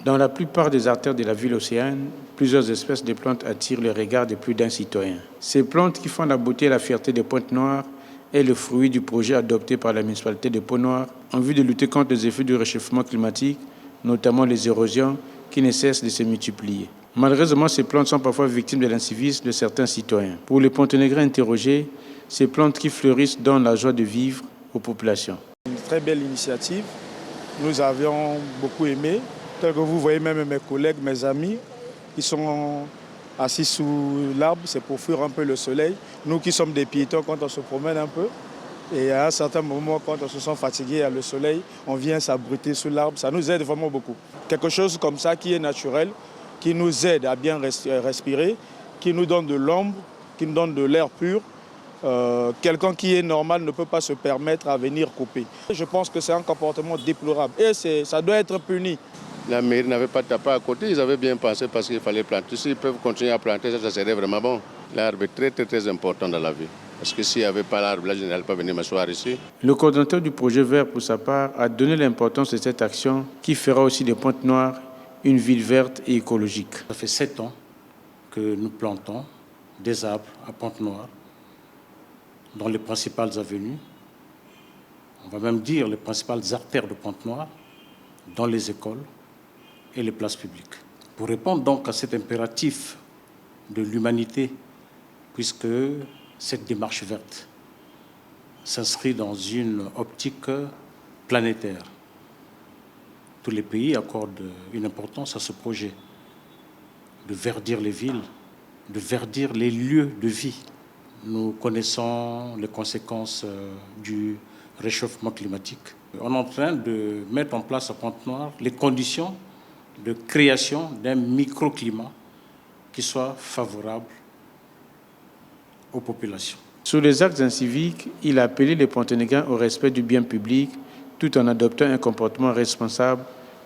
Dans la plupart des artères de la ville océane, plusieurs espèces de plantes attirent le regard de plus d'un citoyen. Ces plantes qui font la beauté et la fierté de Pointe-Noire est le fruit du projet adopté par la municipalité de Pont-Noir en vue de lutter contre les effets du réchauffement climatique, notamment les érosions qui ne cessent de se multiplier. Malheureusement, ces plantes sont parfois victimes de l'incivisme de certains citoyens. Pour les Ponténégrins interrogés, ces plantes qui fleurissent donnent la joie de vivre aux populations. Une très belle initiative, nous avions beaucoup aimé. Tel que vous voyez même mes collègues, mes amis, qui sont assis sous l'arbre, c'est pour fuir un peu le soleil. Nous qui sommes des piétons, quand on se promène un peu, et à un certain moment, quand on se sent fatigué à le soleil, on vient s'abriter sous l'arbre. Ça nous aide vraiment beaucoup. Quelque chose comme ça qui est naturel, qui nous aide à bien respirer, qui nous donne de l'ombre, qui nous donne de l'air pur. Quelqu'un qui est normal ne peut pas se permettre à venir couper. Je pense que c'est un comportement déplorable et ça doit être puni. La mairie n'avait pas tapé à côté, ils avaient bien pensé parce qu'il fallait planter. S'ils peuvent continuer à planter, ça serait vraiment bon. L'arbre est très important dans la vie. Parce que s'il n'y avait pas l'arbre, là, je n'allais pas venir m'asseoir ici. Le coordonnateur du projet Vert, pour sa part, a donné l'importance de cette action qui fera aussi de Pointe-Noire une ville verte et écologique. Ça fait 7 ans que nous plantons des arbres à Pointe-Noire, dans les principales avenues, on va même dire les principales artères de Pointe-Noire, dans les écoles et les places publiques. Pour répondre donc à cet impératif de l'humanité, puisque cette démarche verte s'inscrit dans une optique planétaire. Tous les pays accordent une importance à ce projet de verdir les villes, de verdir les lieux de vie. Nous connaissons les conséquences du réchauffement climatique. On est en train de mettre en place à Pointe-Noire les conditions de création d'un microclimat qui soit favorable aux populations. Sur les actes inciviques, il a appelé les Ponténégrins au respect du bien public tout en adoptant un comportement responsable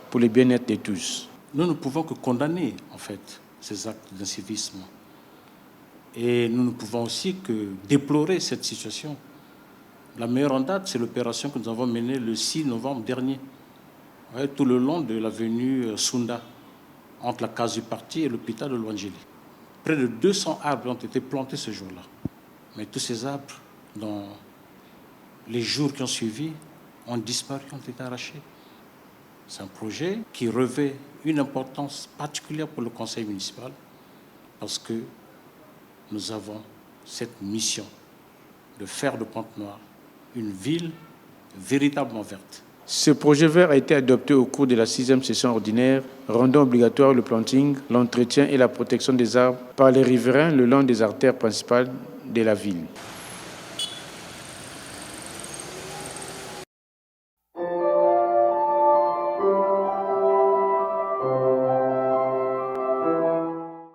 pour le bien-être de tous. Nous ne pouvons que condamner en fait ces actes d'incivisme. Et nous ne pouvons aussi que déplorer cette situation. La meilleure en date, c'est l'opération que nous avons menée le 6 novembre dernier, tout le long de l'avenue Sunda, entre la case du parti et l'hôpital de Louangéli. Près de 200 arbres ont été plantés ce jour-là. Mais tous ces arbres, dans les jours qui ont suivi, ont disparu, ont été arrachés. C'est un projet qui revêt une importance particulière pour le conseil municipal parce que nous avons cette mission de faire de Pointe-Noire une ville véritablement verte. Ce projet vert a été adopté au cours de la 6e session ordinaire, rendant obligatoire le planting, l'entretien et la protection des arbres par les riverains le long des artères principales de la ville.